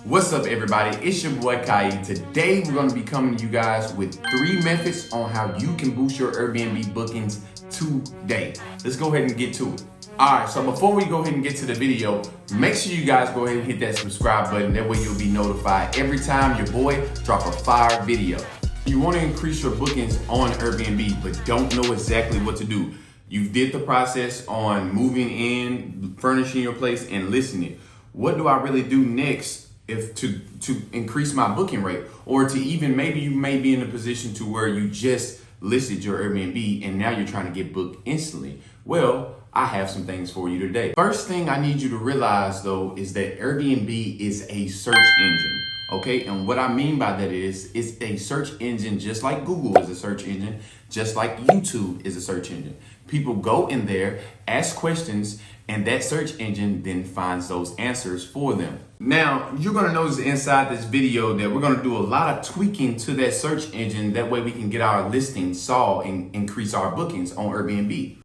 What's up, everybody? It's your boy Kai. Today we're going to be coming to you guys with 3 methods on how you can boost your Airbnb bookings today. Let's go ahead and get to it. Alright, so before we go ahead and get to the video, make sure you guys go ahead and hit that subscribe button. That way you'll be notified every time your boy drop a fire video. You want to increase your bookings on Airbnb, but don't know exactly what to do. You did the process on moving in, furnishing your place, and listing it. What do I really do next if to increase my booking rate, or to even maybe you may be in a position to where you just listed your Airbnb and now you're trying to get booked instantly? Well, I have some things for you today. First thing I need you to realize though is that Airbnb is a search engine. Okay, and what I mean by that is it's a search engine just like Google is a search engine, just like YouTube is a search engine. People go in there, ask questions, and that search engine then finds those answers for them. Now, you're gonna notice inside this video that we're gonna do a lot of tweaking to that search engine. That way we can get our listings saw and increase our bookings on Airbnb.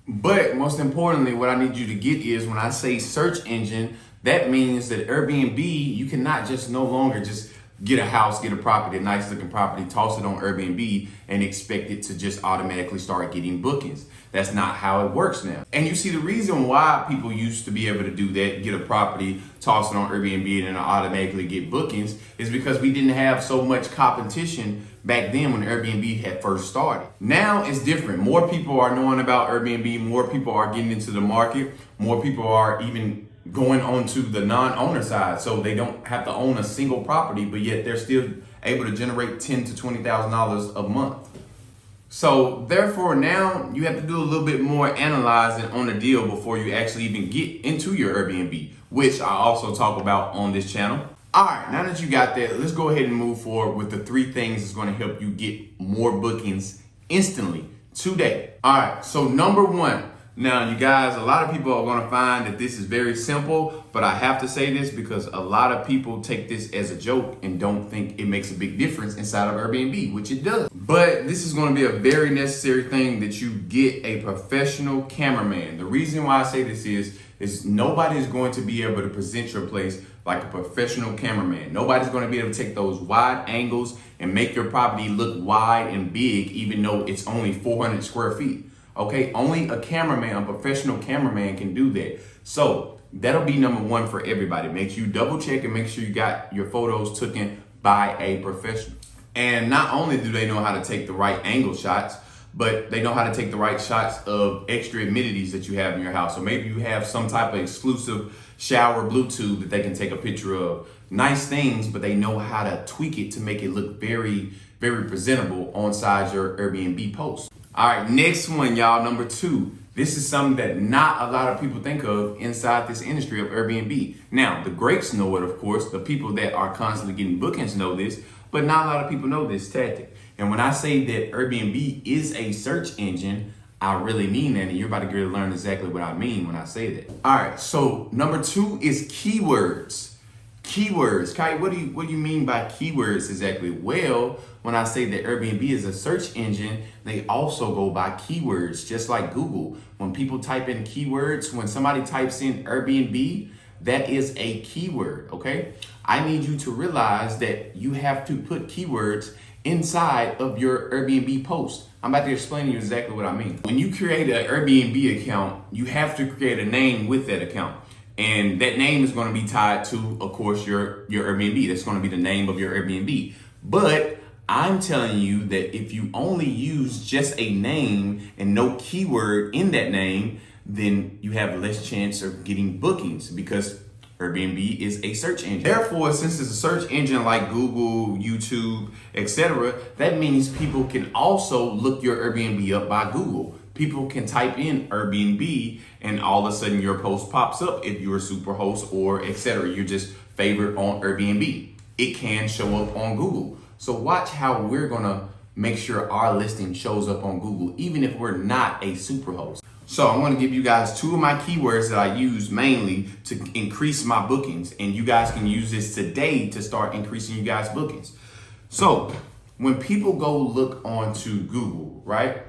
But most importantly, what I need you to get is when I say search engine, that means that Airbnb, you cannot just no longer just get a house, get a property, a nice looking property, toss it on Airbnb and expect it to just automatically start getting bookings. That's not how it works now. And you see the reason why people used to be able to do that, get a property, toss it on Airbnb and then automatically get bookings, is because we didn't have so much competition back then when Airbnb had first started. Now it's different. More people are knowing about Airbnb, more people are getting into the market, more people are even going on to the non-owner side, so they don't have to own a single property, but yet they're still able to generate $10,000 to $20,000 a month. So therefore now you have to do a little bit more analyzing on the deal before you actually even get into your Airbnb, which I also talk about on this channel. All right, now that you got that, let's go ahead and move forward with the 3 things that's going to help you get more bookings instantly today. All right, so number 1. Now, you guys, a lot of people are going to find that this is very simple, but I have to say this because a lot of people take this as a joke and don't think it makes a big difference inside of Airbnb, which it does. But this is going to be a very necessary thing, that you get a professional cameraman. The reason why I say this is nobody is going to be able to present your place like a professional cameraman. Nobody's going to be able to take those wide angles and make your property look wide and big, even though it's only 400 square feet. Okay, only a cameraman, a professional cameraman can do that. So that'll be number 1 for everybody. Make sure you double check and make sure you got your photos taken by a professional. And not only do they know how to take the right angle shots, but they know how to take the right shots of extra amenities that you have in your house. So maybe you have some type of exclusive shower Bluetooth that they can take a picture of. Nice things, but they know how to tweak it to make it look very, very presentable on side your Airbnb post. All right, next one, y'all, number 2. This is something that not a lot of people think of inside this industry of Airbnb. Now, the greats know it, of course. The people that are constantly getting bookings know this, but not a lot of people know this tactic. And when I say that Airbnb is a search engine, I really mean that, and you're about to get to learn exactly what I mean when I say that. All right, so number 2 is keywords. Keywords. Kai, what do you mean by keywords exactly? Well, when I say that Airbnb is a search engine, they also go by keywords, just like Google. When people type in keywords, when somebody types in Airbnb, that is a keyword, okay? I need you to realize that you have to put keywords inside of your Airbnb post. I'm about to explain to you exactly what I mean. When you create an Airbnb account, you have to create a name with that account. And that name is going to be tied to, of course, your Airbnb. That's going to be the name of your Airbnb. But I'm telling you that if you only use just a name and no keyword in that name, then you have less chance of getting bookings because Airbnb is a search engine. Therefore, since it's a search engine like Google, YouTube, etc., that means people can also look your Airbnb up by Google. People can type in Airbnb and all of a sudden your post pops up if you're a super host or etc. You're just favored on Airbnb. It can show up on Google. So watch how we're gonna make sure our listing shows up on Google, even if we're not a super host. So I'm gonna give you guys 2 of my keywords that I use mainly to increase my bookings. And you guys can use this today to start increasing you guys' bookings. So when people go look onto Google, right?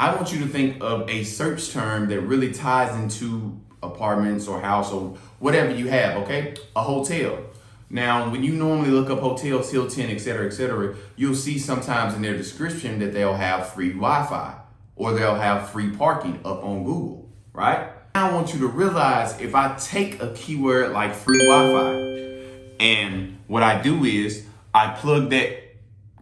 I want you to think of a search term that really ties into apartments or house or whatever you have, okay? A hotel. Now, when you normally look up hotels, Hilton, etc., you'll see sometimes in their description that they'll have free Wi-Fi or they'll have free parking up on Google, right? Now I want you to realize if I take a keyword like free Wi-Fi and what I do is I plug that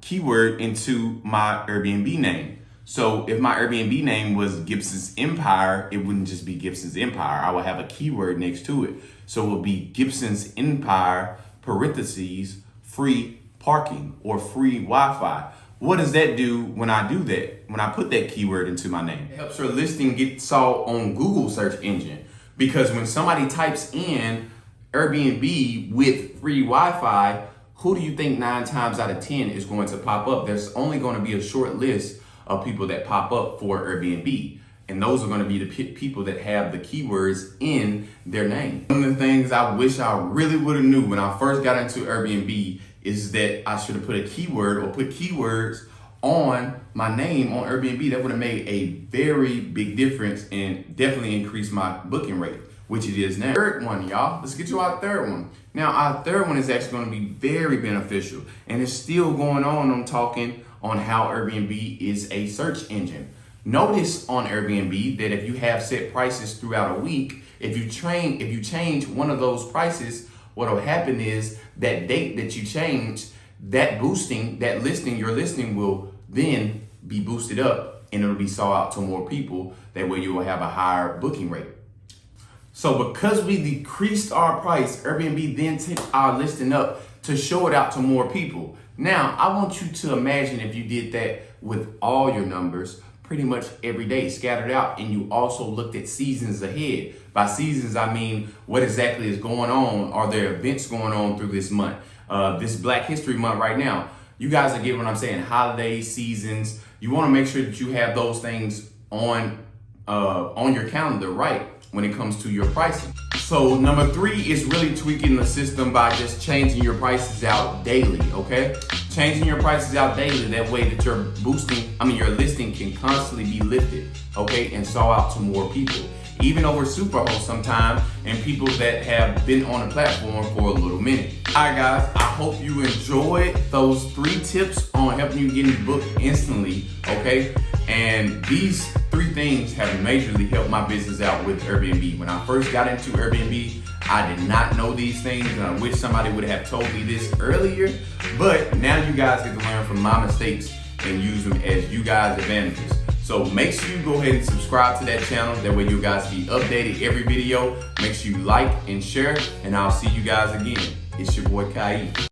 keyword into my Airbnb name. So if my Airbnb name was Gibson's Empire, it wouldn't just be Gibson's Empire. I would have a keyword next to it. So it would be Gibson's Empire, parentheses, free parking or free Wi-Fi. What does that do when I do that? When I put that keyword into my name? It helps your listing get saw on Google search engine. Because when somebody types in Airbnb with free Wi-Fi, who do you think 9 times out of 10 is going to pop up? There's only going to be a short list of people that pop up for Airbnb. And those are going to be the people that have the keywords in their name. One of the things I wish I really would have knew when I first got into Airbnb is that I should have put a keyword or put keywords on my name on Airbnb. That would have made a very big difference and definitely increased my booking rate, which it is now. Third one, y'all. Let's get to our third one. Now, our third one is actually going to be very beneficial, and it's still going on. I'm talking on how Airbnb is a search engine. Notice on Airbnb that if you have set prices throughout a week, if you change one of those prices, what will happen is that date that you change, that listing, your listing will then be boosted up and it'll be sold out to more people. That way you will have a higher booking rate. So because we decreased our price, Airbnb then took our listing up to show it out to more people. Now, I want you to imagine if you did that with all your numbers pretty much every day scattered out, and you also looked at seasons ahead. By seasons, I mean what exactly is going on. Are there events going on through this month? This Black History Month right now. You guys are getting what I'm saying, holidays, seasons. You want to make sure that you have those things on your calendar, right, when it comes to your pricing. So number 3 is really tweaking the system by just changing your prices out daily, okay? Changing your prices out daily, that way that your listing can constantly be lifted, okay, and sold out to more people. Even over Superhost sometime, and people that have been on the platform for a little minute. All right, guys, I hope you enjoyed those 3 tips on helping you get booked instantly, okay? And these 3 things have majorly helped my business out with Airbnb. When I first got into Airbnb, I did not know these things, and I wish somebody would have told me this earlier. But now you guys get to learn from my mistakes and use them as you guys' advantages. So make sure you go ahead and subscribe to that channel. That way you guys be updated every video. Make sure you like and share, and I'll see you guys again. It's your boy Kai.